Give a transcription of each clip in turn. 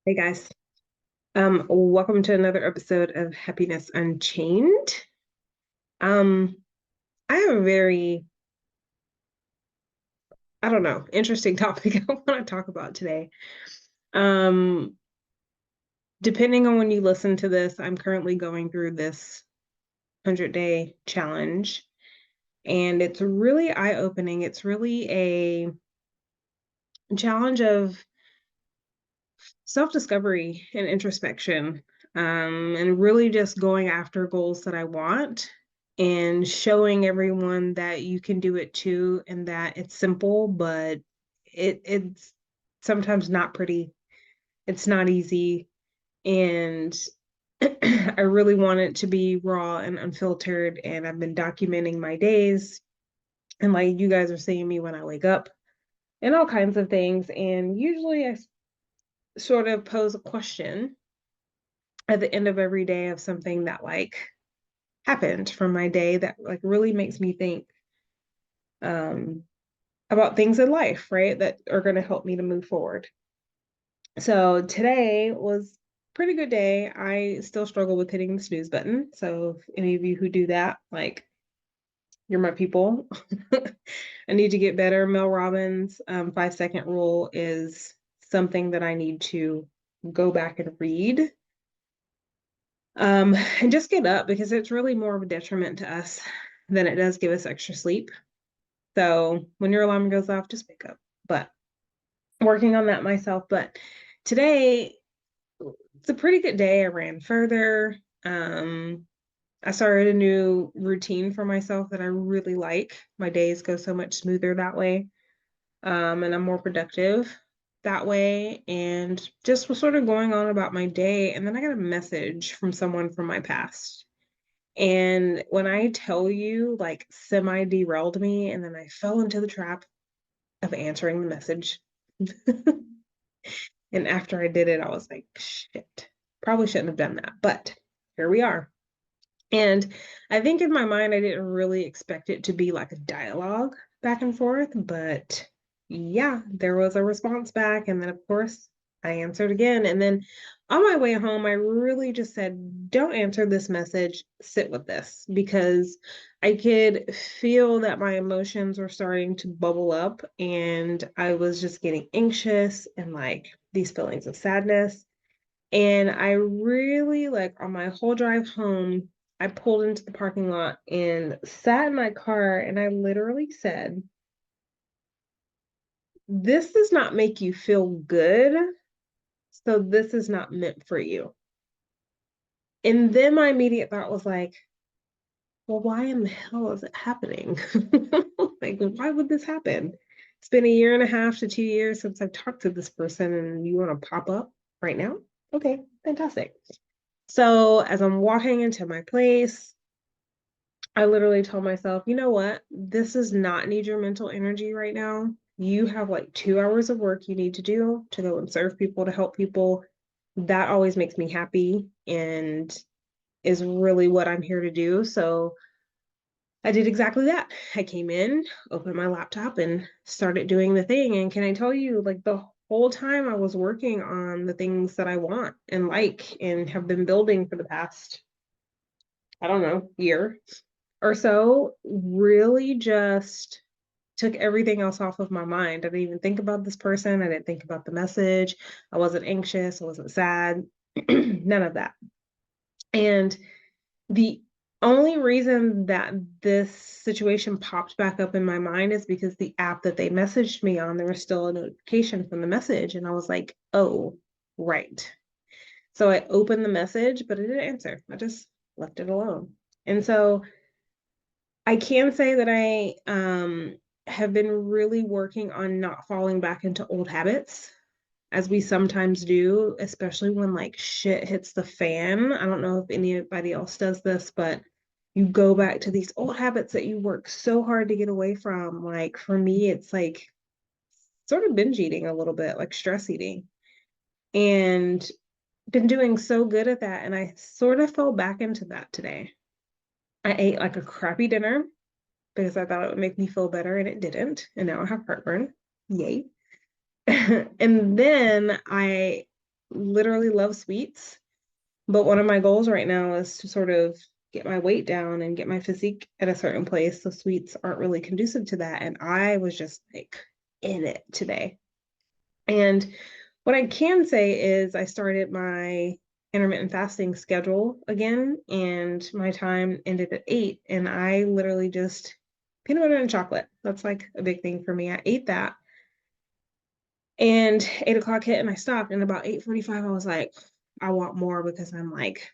Hey guys. Welcome to another episode of Happiness Unchained. Um, I have a very, I don't know, interesting topic I want to talk about today. Um, Depending on when you listen to this, I'm currently going through this 100-day challenge, and it's really eye-opening. It's really a challenge of self-discovery and introspection, and really just going after goals that I want and showing everyone that you can do it too, and that it's simple, but it's sometimes not pretty. It's not easy, and I really want it to be raw and unfiltered. And I've been documenting my days, and like you guys are seeing me when I wake up and all kinds of things. And usually I sort of pose a question at the end of every day of something that like happened from my day that like really makes me think um about things in life, right? That are going to help me to move forward. So today was a pretty good day. I still struggle with hitting the snooze button. So if any of you who do that, like you're my people. I need to get better. Mel Robbins' 5 second rule is something that I need to go back and read, and just get up because it's really more of a detriment to us than it does give us extra sleep. So when your alarm goes off, just wake up. But working on that myself. But today, it's a pretty good day. I ran further. I started a new routine for myself that I really like. My days go so much smoother that way. And I'm more productive that way. And just was sort of going on about my day. And then I got a message from someone from my past. And when I tell you, like, semi derailed me, and then I fell into the trap of answering the message. And after I did it, I was like, shit, probably shouldn't have done that. But here we are. And I think in my mind, I didn't really expect it to be like a dialogue back and forth. But yeah, there was a response back. And then, of course, I answered again. And then on my way home, I really just said, don't answer this message, sit with this, because I could feel that my emotions were starting to bubble up and I was just getting anxious and like these feelings of sadness. And I really, like, on my whole drive home, I pulled into the parking lot and sat in my car and I literally said, this does not make you feel good, so this is not meant for you. And then my immediate thought was like, well, why in the hell is it happening? Like, why would this happen? It's been a year and a half to 2 years since I've talked to this person, and you want to pop up right now? Okay, fantastic. So as I'm walking into my place, I literally told myself, you know what? This does not need your mental energy right now. You have like 2 hours of work you need to do to go and serve people, to help people. That always makes me happy and is really what I'm here to do. So I did exactly that. I came in, opened my laptop, and started doing the thing. And can I tell you, like, the whole time I was working on the things that I want and like and have been building for the past, I don't know, year or so, really just took everything else off of my mind. I didn't even think about this person. I didn't think about the message. I wasn't anxious. I wasn't sad. None of that. And the only reason that this situation popped back up in my mind is because the app that they messaged me on, there was still a notification from the message. And I was like, oh, right. So I opened the message, but it didn't answer. I just left it alone. And so I can say that I have been really working on not falling back into old habits, as we sometimes do, especially when like shit hits the fan. I don't know if anybody else does this, but you go back to these old habits that you work so hard to get away from. Like for me, it's like sort of binge eating a little bit, like stress eating, and been doing so good at that. And I sort of fell back into that today. I ate like a crappy dinner because I thought it would make me feel better and it didn't. And now I have heartburn. Yay. And then I literally love sweets. But one of my goals right now is to sort of get my weight down and get my physique at a certain place. So sweets aren't really conducive to that. And I was just like in it today. And what I can say is I started my intermittent fasting schedule again, and my time ended at 8. And I literally just peanut butter and chocolate. That's like a big thing for me. I ate that. And 8 o'clock hit and I stopped. And about 8:45, I was like, I want more because I'm like,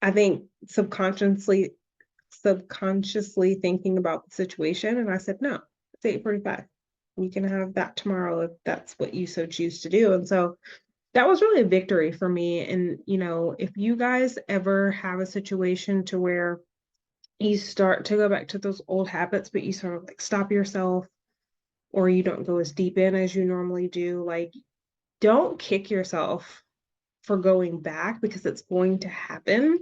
I think subconsciously thinking about the situation. And I said, no, it's 8:45. We can have that tomorrow if that's what you so choose to do. And so that was really a victory for me. And, if you guys ever have a situation to where you start to go back to those old habits, but you sort of like stop yourself, or you don't go as deep in as you normally do, like, don't kick yourself for going back, because it's going to happen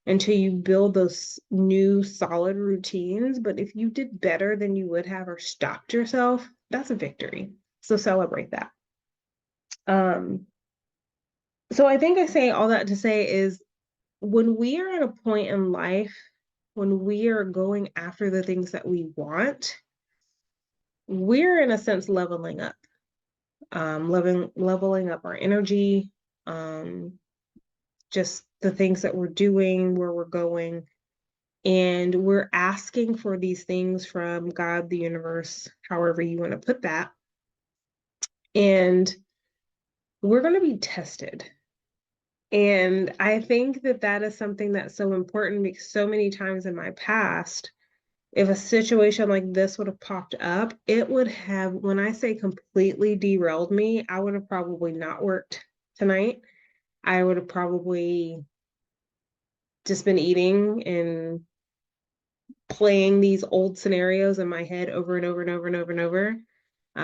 until you build those new solid routines. But if you did better than you would have or stopped yourself, that's a victory. So celebrate that. So I think I say all that to say is, when we are at a point in life, when we are going after the things that we want, we're in a sense leveling up, leveling up our energy, just the things that we're doing, where we're going. And we're asking for these things from God, the universe, however you want to put that. And we're going to be tested. And I think that that is something that's so important, because so many times in my past, if a situation like this would have popped up, it would have, when I say completely derailed me, I would have probably not worked tonight. I would have probably just been eating and playing these old scenarios in my head over and over and over and over and over,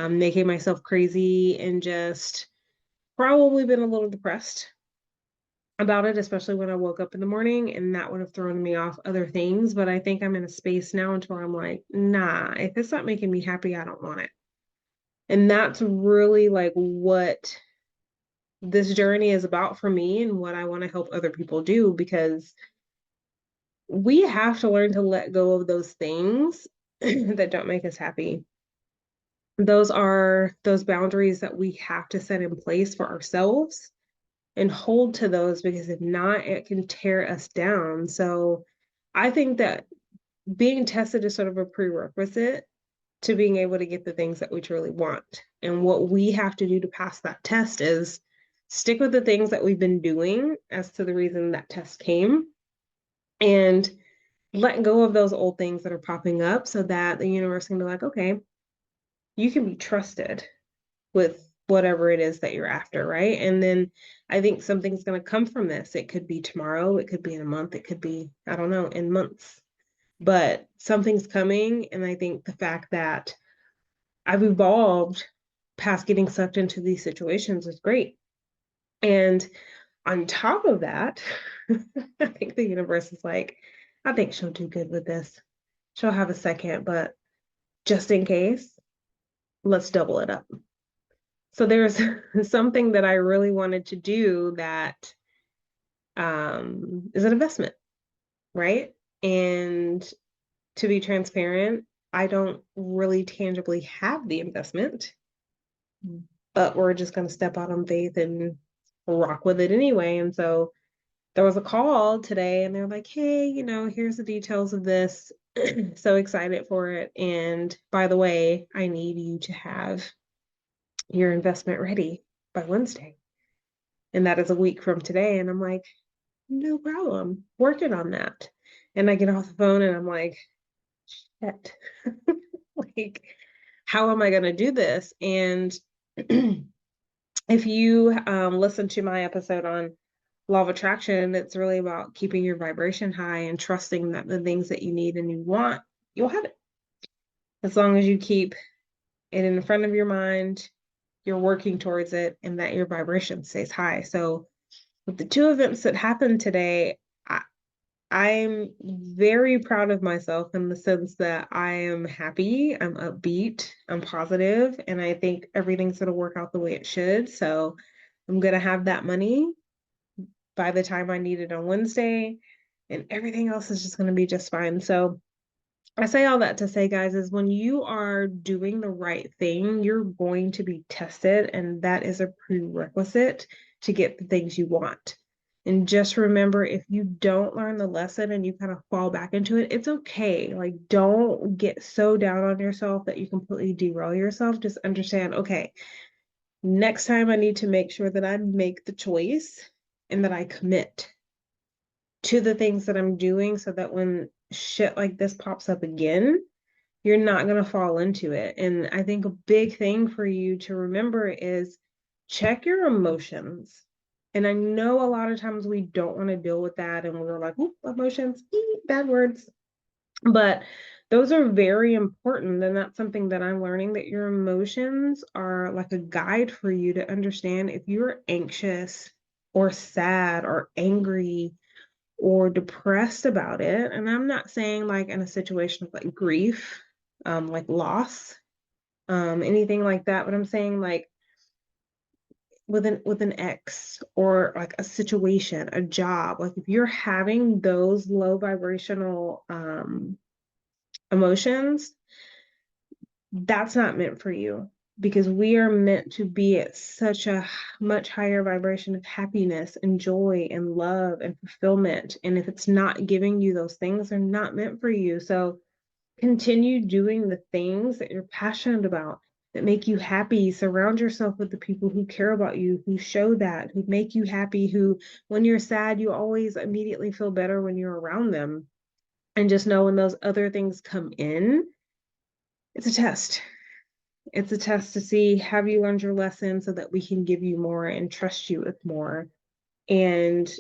making myself crazy, and just probably been a little depressed about it, especially when I woke up in the morning, and that would have thrown me off other things. But I think I'm in a space now until I'm like, nah, if it's not making me happy, I don't want it. And that's really like what this journey is about for me, and what I want to help other people do, because we have to learn to let go of those things that don't make us happy. Those are those boundaries that we have to set in place for ourselves and hold to those, because if not, it can tear us down. So I think that being tested is sort of a prerequisite to being able to get the things that we truly want. And what we have to do to pass that test is stick with the things that we've been doing as to the reason that test came, and let go of those old things that are popping up, so that the universe can be like, okay, you can be trusted with whatever it is that you're after, right? And then I think something's going to come from this. It could be tomorrow, it could be in a month, it could be, I don't know, in months. But something's coming. And I think the fact that I've evolved past getting sucked into these situations is great. And on top of that, I think the universe is like, I think she'll do good with this. She'll have a second, but just in case, let's double it up. So there's something that I really wanted to do that is an investment, right? And to be transparent, I don't really tangibly have the investment, but we're just going to step out on faith and rock with it anyway. And so there was a call today, and they're like, hey, here's the details of this. So excited for it. And by the way, I need you to have your investment ready by Wednesday. And that is a week from today. And I'm like, no problem, working on that. And I get off the phone and I'm like, shit, like, how am I going to do this? And if you listen to my episode on law of attraction, it's really about keeping your vibration high and trusting that the things that you need and you want, you'll have it. As long as you keep it in front of your mind, you're working towards it, and that your vibration stays high. So with the two events that happened today, I'm very proud of myself in the sense that I am happy, I'm upbeat, I'm positive, and I think everything's going to work out the way it should. So I'm going to have that money by the time I need it on Wednesday, and everything else is just going to be just fine. So I say all that to say, guys, is when you are doing the right thing, you're going to be tested, and that is a prerequisite to get the things you want. And just remember, if you don't learn the lesson and you kind of fall back into it, it's okay. Like, don't get so down on yourself that you completely derail yourself. Just understand, okay, next time I need to make sure that I make the choice and that I commit to the things that I'm doing so that when shit like this pops up again, you're not going to fall into it. And I think a big thing for you to remember is check your emotions. And I know a lot of times we don't want to deal with that and we're like, "Oop, emotions, bad words." But those are very important. And that's something that I'm learning, that your emotions are like a guide for you to understand if you're anxious or sad or angry or depressed about it. And I'm not saying like in a situation of like grief, like loss, anything like that, but I'm saying like with an ex or like a situation, a job, like if you're having those low vibrational emotions, that's not meant for you, because we are meant to be at such a much higher vibration of happiness and joy and love and fulfillment. And if it's not giving you those things, they're not meant for you. So continue doing the things that you're passionate about, that make you happy. Surround yourself with the people who care about you, who show that, who make you happy, who, when you're sad, you always immediately feel better when you're around them. And just know when those other things come in, it's a test. It's a test to see, have you learned your lesson so that we can give you more and trust you with more. And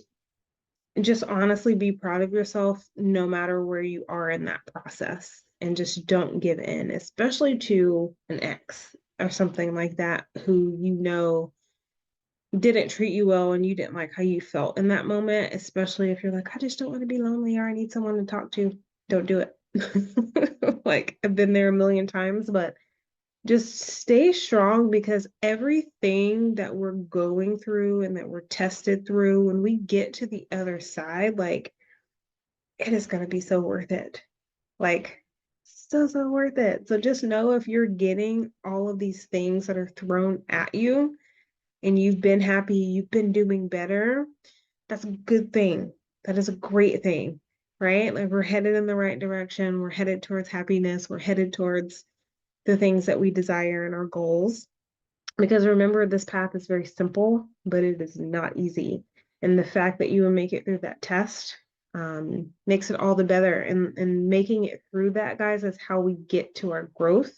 just honestly be proud of yourself no matter where you are in that process. And just don't give in, especially to an ex or something like that who you know didn't treat you well and you didn't like how you felt in that moment, especially if you're like, I just don't want to be lonely or I need someone to talk to. Don't do it. Like, I've been there a million times, but just stay strong, because everything that we're going through and that we're tested through, when we get to the other side, like, it is going to be so worth it. Like, so worth it. So just know, if you're getting all of these things that are thrown at you and you've been happy, you've been doing better, that's a good thing. That is a great thing, right? Like, we're headed in the right direction. We're headed towards happiness. We're headed towards the things that we desire and our goals. Because remember, this path is very simple, but it is not easy. And the fact that you will make it through that test makes it all the better. And making it through that, guys, is how we get to our growth.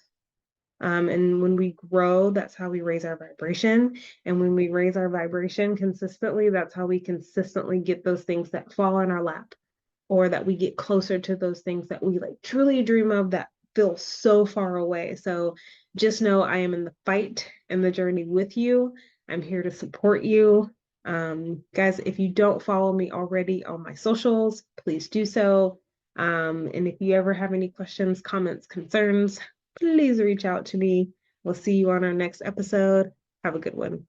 And when we grow, that's how we raise our vibration. And when we raise our vibration consistently, that's how we consistently get those things that fall in our lap, or that we get closer to those things that we like truly dream of that feel so far away. So just know, I am in the fight and the journey with you. I'm here to support you. Guys, if you don't follow me already on my socials, please do so. And if you ever have any questions, comments, concerns, please reach out to me. We'll see you on our next episode. Have a good one.